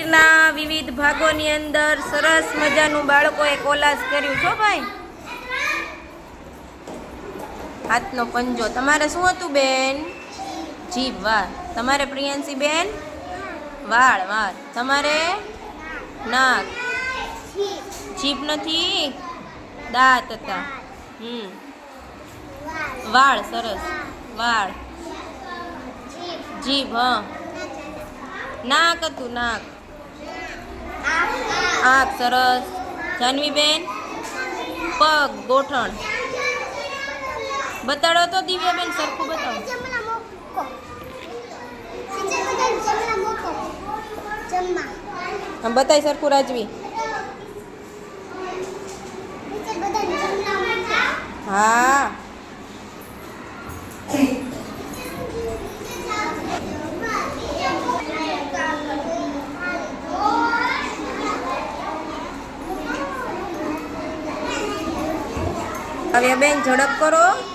ના વિવિધ ભાગોની અંદર સરસ મજાનું બાળકોએ કોલાજ કર્યું છો ભાઈ. હાથનો પંજો. તમારે શું હતું બેન? જીભ. વાળ. તમારે પ્રિયાંશી બેન? વાળ. વાળ. તમારે નાક. જીભ નથી, દાંત હતા. વાળ. સરસ. વાળ. જીભ. હા. નાક હતું. નાક. આંખ. સરસ. જાનવી બેન? પગ. ગોઠણ. બતાડો તો દિવ્યા બેન, સરખું બતાવો. બતાય સરખું રાજવી. હા. કાવ્યા બેન ઝડપ કરો.